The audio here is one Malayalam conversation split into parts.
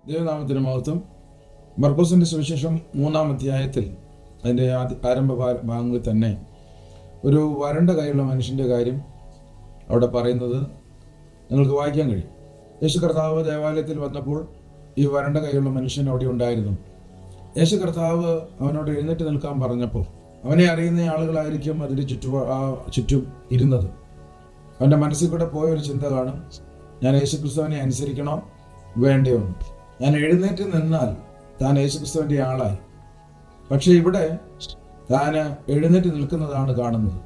ദൈവനാമത്തിന് മഹത്വം. മർക്കോസിൻ്റെ സുവിശേഷം 3-ാം അധ്യായത്തിൽ അതിൻ്റെ ആരംഭ ഭാഗങ്ങളിൽ തന്നെ ഒരു വരണ്ട കൈയുള്ള മനുഷ്യൻ്റെ കാര്യം അവിടെ പറയുന്നത് നിങ്ങൾക്ക് വായിക്കാൻ കഴിയും. യേശു കർത്താവ് ദേവാലയത്തിൽ വന്നപ്പോൾ ഈ വരണ്ട കൈയുള്ള മനുഷ്യൻ അവിടെ ഉണ്ടായിരുന്നു. യേശു കർത്താവ് അവനോട് എഴുന്നേറ്റ് നിൽക്കാൻ പറഞ്ഞപ്പോൾ അവനെ അറിയുന്ന ആളുകളായിരിക്കും അതിൻ്റെ ചുറ്റും ഇരുന്നത്. അവൻ്റെ മനസ്സിൽ കൂടെ പോയൊരു ചിന്ത കാണും, ഞാൻ യേശു ക്രിസ്തുവിനെ അനുസരിക്കണോ വേണ്ടയോ? ഞാൻ എഴുന്നേറ്റ് നിന്നാൽ താൻ യേശുക്രിസ്തുവിൻ്റെ ആളായി. പക്ഷെ ഇവിടെ താൻ എഴുന്നേറ്റ് നിൽക്കുന്നതാണ് കാണുന്നത്.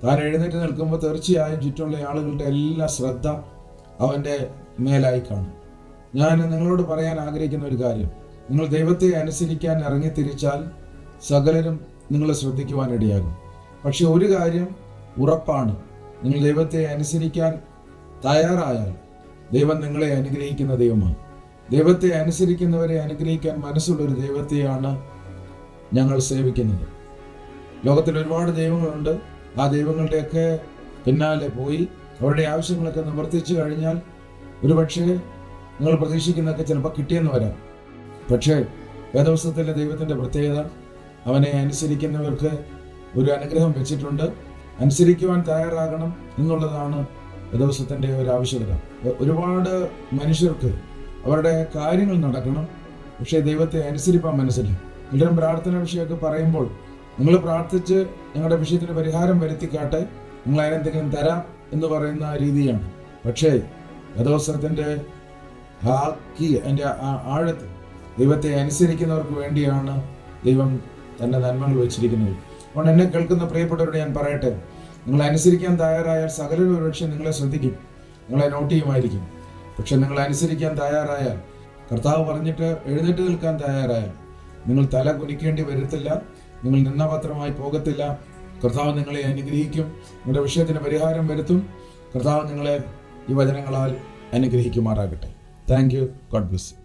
താൻ എഴുന്നേറ്റ് നിൽക്കുമ്പോൾ തീർച്ചയായും ചുറ്റുമുള്ള ആളുകളുടെ എല്ലാ ശ്രദ്ധ അവൻ്റെ മേലായി കാണും. ഞാൻ നിങ്ങളോട് പറയാൻ ആഗ്രഹിക്കുന്ന ഒരു കാര്യം, നിങ്ങൾ ദൈവത്തെ അനുസരിക്കാൻ ഇറങ്ങിത്തിരിച്ചാൽ സകലരും നിങ്ങളെ ശ്രദ്ധിക്കുവാനിടയാകും. പക്ഷെ ഒരു കാര്യം ഉറപ്പാണ്, നിങ്ങൾ ദൈവത്തെ അനുസരിക്കാൻ തയ്യാറായാൽ ദൈവം നിങ്ങളെ അനുഗ്രഹിക്കുന്ന ദൈവമാണ്. ദൈവത്തെ അനുസരിക്കുന്നവരെ അനുഗ്രഹിക്കാൻ മനസ്സുള്ളൊരു ദൈവത്തെയാണ് ഞങ്ങൾ സേവിക്കുന്നത്. ലോകത്തിൽ ഒരുപാട് ദൈവങ്ങളുണ്ട്. ആ ദൈവങ്ങളുടെയൊക്കെ പിന്നാലെ പോയി അവരുടെ ആവശ്യങ്ങളൊക്കെ നിവർത്തിച്ചു കഴിഞ്ഞാൽ ഒരുപക്ഷെ നിങ്ങൾ പ്രതീക്ഷിക്കുന്നതൊക്കെ ചിലപ്പോൾ കിട്ടിയെന്ന് വരാം. പക്ഷേ വേദപുസ്തകത്തിലെ ദൈവത്തിൻ്റെ പ്രത്യേകത, അവനെ അനുസരിക്കുന്നവർക്ക് ഒരു അനുഗ്രഹം വെച്ചിട്ടുണ്ട്. അനുസരിക്കുവാൻ തയ്യാറാകണം എന്നുള്ളതാണ് വേദപുസ്തകത്തിൻ്റെ ഒരു ആവശ്യകത. ഒരുപാട് മനുഷ്യർക്ക് അവരുടെ കാര്യങ്ങൾ നടക്കണം, പക്ഷേ ദൈവത്തെ അനുസരിപ്പാൻ മനസ്സില്ല. എല്ലാവരും പ്രാർത്ഥന വിഷയമൊക്കെ പറയുമ്പോൾ നിങ്ങൾ പ്രാർത്ഥിച്ച് ഞങ്ങളുടെ വിഷയത്തിന് പരിഹാരം വരുത്തിക്കാട്ടെ, നിങ്ങൾ അതിനെന്തെങ്കിലും തരാം എന്ന് പറയുന്ന രീതിയാണ്. പക്ഷേ വേദപുസ്തകത്തിൻ്റെ അതിൻ്റെ ആഴത്തിൽ ദൈവത്തെ അനുസരിക്കുന്നവർക്ക് വേണ്ടിയാണ് ദൈവം തൻ്റെ നന്മകൾ വെച്ചിരിക്കുന്നത്. അതുകൊണ്ട് എന്നെ കേൾക്കുന്ന പ്രിയപ്പെട്ടവരോട് ഞാൻ പറയട്ടെ, നിങ്ങൾ അനുസരിക്കാൻ തയ്യാറായാൽ സകലരും ഒരുപക്ഷെ നിങ്ങളെ ശ്രദ്ധിക്കും, നിങ്ങളെ നോട്ട് ചെയ്യുമായിരിക്കും. പക്ഷെ നിങ്ങൾ അനുസരിക്കാൻ തയ്യാറായാൽ, കർത്താവ് പറഞ്ഞിട്ട് എഴുന്നേറ്റ് നിൽക്കാൻ തയ്യാറായാൽ, നിങ്ങൾ തല കുനിക്കേണ്ടി വരത്തില്ല, നിങ്ങൾ നിന്നപത്രമായി പോകത്തില്ല. കർത്താവ് നിങ്ങളെ അനുഗ്രഹിക്കും, നിങ്ങളുടെ വിഷയത്തിന് പരിഹാരം വരുത്തും. കർത്താവ് നിങ്ങളെ ഈ വചനങ്ങളാൽ അനുഗ്രഹിക്കുമാറാകട്ടെ. Thank you. God bless you.